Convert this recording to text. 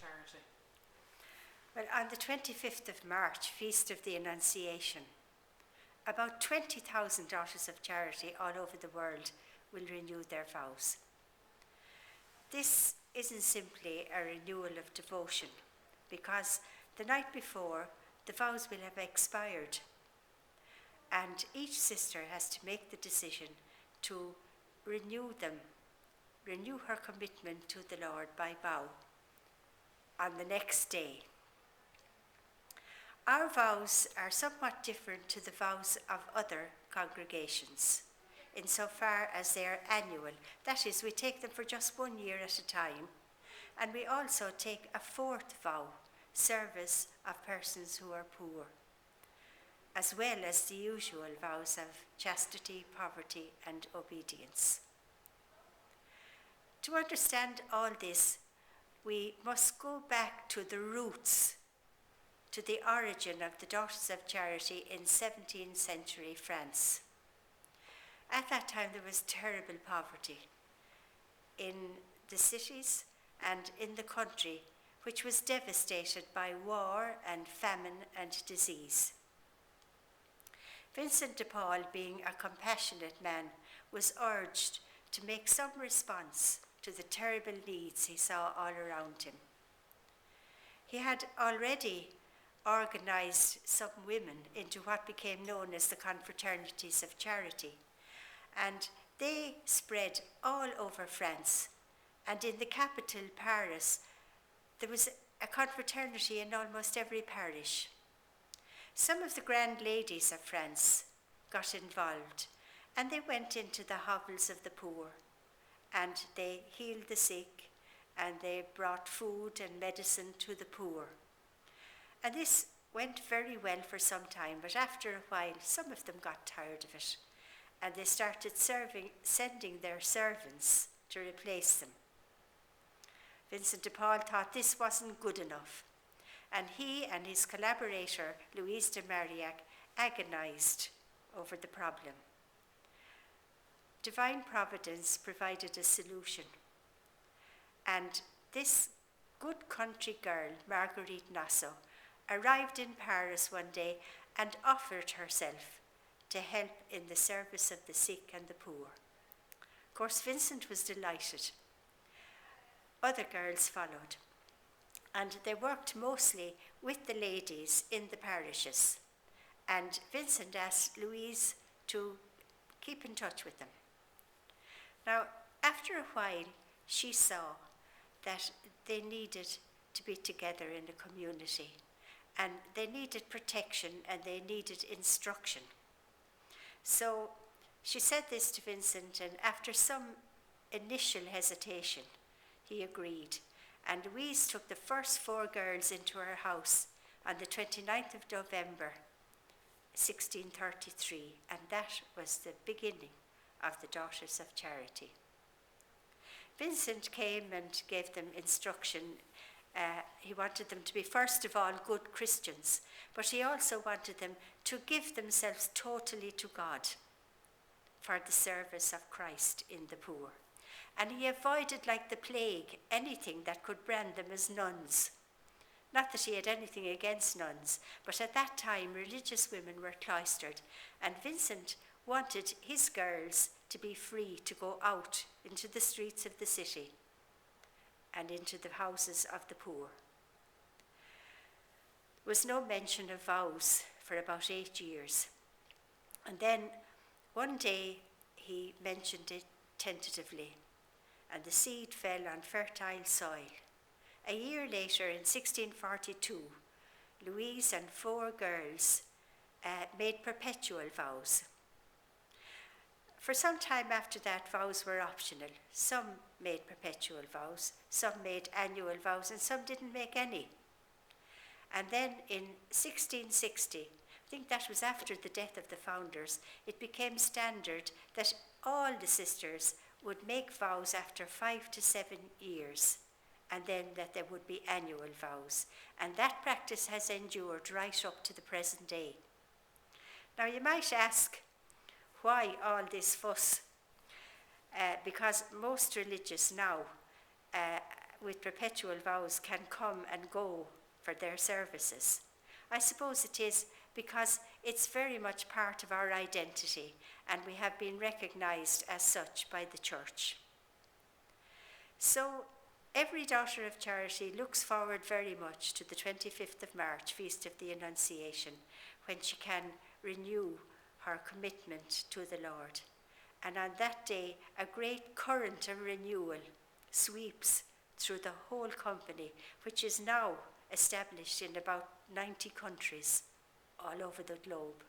Charity? Well, on the 25th of March, Feast of the Annunciation, about 20,000 Daughters of Charity all over the world will renew their vows. This isn't simply a renewal of devotion, because the night before, the vows will have expired, and each sister has to make the decision to renew her commitment to the Lord by vow on the next day. Our vows are somewhat different to the vows of other congregations, insofar as they are annual. That is, we take them for just 1 year at a time, and we also take a fourth vow, service of persons who are poor, as well as the usual vows of chastity, poverty, and obedience. To understand all this, we must go back to the roots, to the origin of the Daughters of Charity in 17th century France. At that time, there was terrible poverty in the cities and in the country, which was devastated by war and famine and disease. Vincent de Paul, being a compassionate man, was urged to make some response to the terrible needs he saw all around him. He had already organized some women into what became known as the Confraternities of Charity, and they spread all over France. And in the capital, Paris, there was a confraternity in almost every parish. Some of the grand ladies of France got involved, and they went into the hovels of the poor, and they healed the sick, and they brought food and medicine to the poor. And this went very well for some time, but after a while, some of them got tired of it, and they started sending their servants to replace them. Vincent de Paul thought this wasn't good enough, and he and his collaborator, Louise de Marillac, agonized over the problem. Divine Providence provided a solution, and this good country girl, Marguerite Nassau, arrived in Paris one day and offered herself to help in the service of the sick and the poor. Of course, Vincent was delighted. Other girls followed, and they worked mostly with the ladies in the parishes. And Vincent asked Louise to keep in touch with them. Now, after a while, she saw that they needed to be together in a community, and they needed protection and they needed instruction. So she said this to Vincent, and after some initial hesitation, he agreed. And Louise took the first 4 girls into her house on the 29th of November, 1633, and that was the beginning of the Daughters of Charity. Vincent came and gave them instruction. He wanted them to be, first of all, good Christians, but he also wanted them to give themselves totally to God for the service of Christ in the poor. And he avoided, like the plague, anything that could brand them as nuns. Not that he had anything against nuns, but at that time religious women were cloistered, and Vincent wanted his girls to be free to go out into the streets of the city and into the houses of the poor. There was no mention of vows for about 8 years. And then one day he mentioned it tentatively, and the seed fell on fertile soil. A year later, in 1642, Louise and 4 girls made perpetual vows. For some time after that, vows were optional. Some made perpetual vows, some made annual vows, and some didn't make any. And then in 1660, I think that was after the death of the founders, it became standard that all the sisters would make vows after 5 to 7 years, and then that there would be annual vows. And that practice has endured right up to the present day. Now you might ask, why all this fuss? Because most religious now with perpetual vows can come and go for their services. I suppose it is because it's very much part of our identity and we have been recognised as such by the Church. So every daughter of charity looks forward very much to the 25th of March, Feast of the Annunciation, when she can renew her commitment to the Lord. And on that day, a great current of renewal sweeps through the whole company, which is now established in about 90 countries all over the globe.